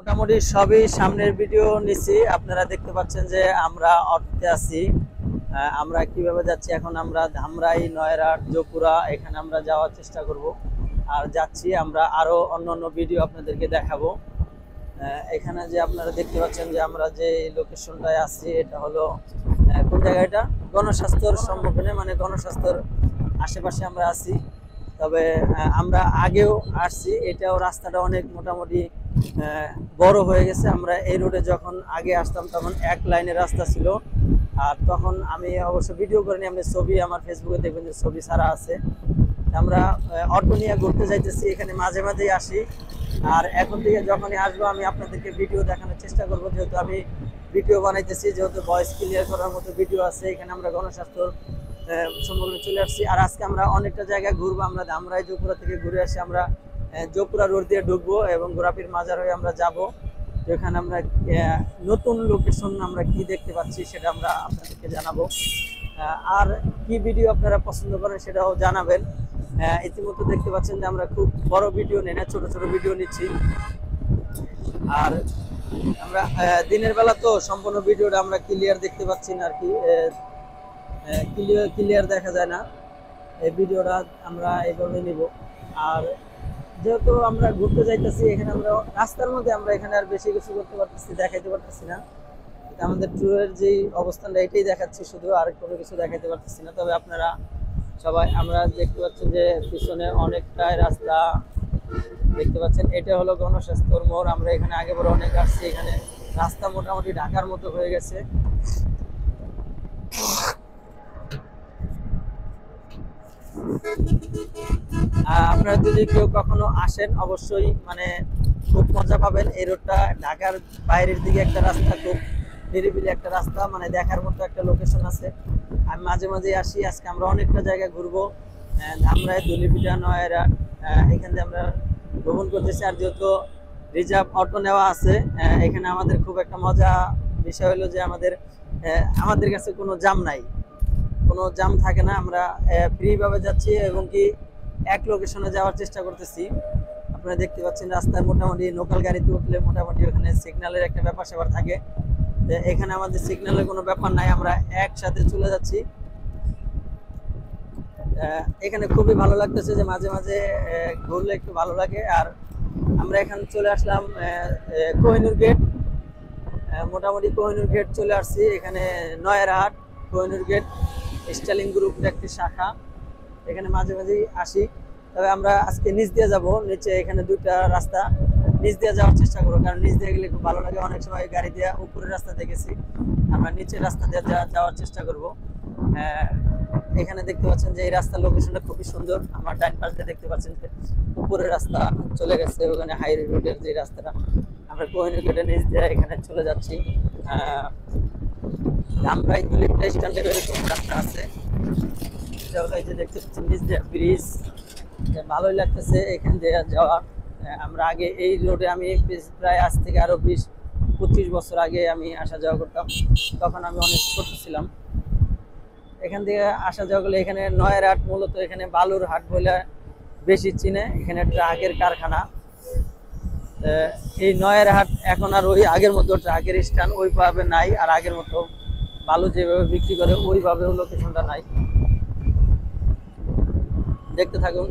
মোটামুটি সবই সামনের ভিডিও নিছি। আপনারা দেখতে পাচ্ছেন যে আমরা অটোতে আছি। আমরা কিভাবে যাচ্ছি, এখন আমরা ধামরাই, নয়রাট, জোপুরা এখানে আমরা যাওয়ার চেষ্টা করব। আর যাচ্ছি আমরা, আরো অন্যান্য ভিডিও আপনাদেরকে দেখাবো। এখানে যে আপনারা দেখতে পাচ্ছেন যে আমরা যে লোকেশনটায় আছি, এটা হলো কোন জায়গা, এটা গণস্বাস্থ্যর সম্মুখীনে, মানে গণস্বাস্থ্যর আশেপাশে আমরা আছি। তবে আমরা আগেও আসছি, এটাও রাস্তাটা অনেক মোটামুটি বড় হয়ে গেছে। আমরা এই রোডে যখন আগে আসতাম তখন এক লাইনের রাস্তা ছিল। আর তখন আমি অবশ্য ভিডিও করিনি, আপনি ছবি আমার ফেসবুকে দেখবেন যে ছবি ছাড়া আছে। আমরা অটো নিয়ে ঘুরতে যাইতেছি, এখানে মাঝে মাঝেই আসি। আর এখন থেকে যখনই আসবো আমি আপনাদেরকে ভিডিও দেখানোর চেষ্টা করব, যেহেতু আমি ভিডিও বানাইতেছি, যেহেতু ভয়েস ক্লিয়ার করার মতো ভিডিও আছে। এখানে আমরা গণস্বাস্থ্যর সম্পর্কে চলে আসছি। আর আজকে আমরা অনেকটা জায়গায় ঘুরবো। আমরা ধামরাই জোপুরা থেকে ঘুরে আসি, আমরা জোপুরা রোড দিয়ে ঢুকবো এবং গোরাপীর মাজার হয়ে আমরা যাব। যেখানে আমরা নতুন লোকেশন আমরা কি দেখতে পাচ্ছি সেটা আমরা আপনাদেরকে জানাবো। আর কি ভিডিও আপনারা পছন্দ করেন সেটাও জানাবেন। ইতিমধ্যে দেখতে পাচ্ছেন যে আমরা খুব বড় ভিডিও নেই না, ছোট ছোট ভিডিও নিচ্ছি। আর আমরা দিনের বেলা তো সম্পূর্ণ ভিডিওটা আমরা ক্লিয়ার দেখতে পাচ্ছি না আর কি, ক্লিয়ার দেখা যায় না। এই ভিডিওটা আমরা এইভাবে নিব। আর যেহেতু আমরা ঘুরতে যাইতেছি, এখানে আমরা রাস্তার মধ্যে আমরা এখানে আর বেশি কিছু করতে পারতেছি, দেখাইতে পারতেছি না। আমাদের ট্যুরের যেই অবস্থানটা এটাই দেখাচ্ছি শুধু, আর কোনো কিছু দেখাইতে পারতেছি না। তবে আপনারা সবাই আমরা দেখতে পাচ্ছেন যে পিছনে অনেকটাই রাস্তা দেখতে পাচ্ছেন। এটা হলো গণস্বাস্থ্যর মোড়। আমরা এখানে আগে পরে অনেক আসছি, এখানে রাস্তা মোটামুটি ঢাকার মতো হয়ে গেছে। আপনারা যদি কেউ কখনো আসেন অবশ্যই মানে খুব মজা পাবেন। এই রোডটা ঢাকার বাইরের দিকে একটা রাস্তা, খুব নিরিবিলি একটা রাস্তা, মানে দেখার মতো একটা লোকেশন আছে। আমি মাঝে মাঝে আসি। আজকে আমরা অনেকটা জায়গায় ঘুরবো, ধামরাই, দুলিপিটা, নয়রা, এখান থেকে আমরা ভ্রমণ করতেছি। আর যেহেতু রিজার্ভ অটো নেওয়া আছে, এখানে আমাদের খুব একটা মজা বিষয় হলো যে আমাদের কাছে কোনো জাম নাই, কোনো জাম থাকে না। আমরা ফ্রি ভাবে যাচ্ছি এবং কি এক লোকেশনে যাওয়ার চেষ্টা করতেছি। আপনারা দেখতে পাচ্ছেন রাস্তায় মোটামুটি লোকাল গাড়িতে উঠলে মোটামুটি ওখানে সিগন্যালের একটা ব্যাপার স্যাপার থাকে। এখানে আমাদের সিগন্যালের কোনো ব্যাপার নাই, আমরা একসাথে চলে যাচ্ছি। এখানে খুবই ভালো লাগতেছে যে মাঝে মাঝে ঘুরলে একটু ভালো লাগে। আর আমরা এখানে চলে আসলাম কোহিনুর গেট। মোটামুটি কোহিনুর গেট চলে আসছি। এখানে নয়রাহাট, কোহিনুর গেট স্টাইলিং গ্রুপের একটি শাখা, এখানে মাঝে মাঝেই আসি। তবে আমরা আজকে নিচ দিয়ে যাব, নিচে এখানে দুইটা রাস্তা, নিচ দিয়ে যাওয়ার চেষ্টা করবো, কারণ নিচ দিয়ে গেলে খুব ভালো লাগে। অনেক সময় গাড়ি দিয়ে উপরের রাস্তা দেখেছি, আমরা নিচের রাস্তা দিয়ে যাওয়ার চেষ্টা করব। এখানে দেখতে পাচ্ছেন যে এই রাস্তার লোকেশনটা খুবই সুন্দর। আমার ডাইন পাশ দিয়ে দেখতে পাচ্ছেন যে উপরের রাস্তা চলে গেছে, ওখানে হাইওয়ে রোডের যে রাস্তাটা, আমরা কোহিনুর গেটের নিচ দিয়ে এখানে চলে যাচ্ছি। ধামরাই দুলিপিটা স্ট্যান্ডের এরকম রাস্তা আছে, এই যে দেখতে পাচ্ছেন নিচ দিয়ে ব্রিজ, ভালোই লাগতেছে এখান দিয়ে যাওয়া। আমরা আগে এই রোডে আমি প্রায় আজ থেকে আরো 20-25 বছর আগে আমি আসা যাওয়া করতাম, তখন আমি অনেক ছোট ছিলাম। এখান থেকে আসা যাওয়া করলে এখানে নয়রাট, মূলত এখানে বালুর হাট বলে বেশি চিনে। এখানে ট্রাকের কারখানা। এই নয়রাট এখন আর ওই আগের মতো ট্রাকের স্ট্যান্ড ওইভাবে নাই, আর আগের মতো বালু যেভাবে বিক্রি করে ওইভাবেও লোকেশনটা নাই। দেখতে থাকুন।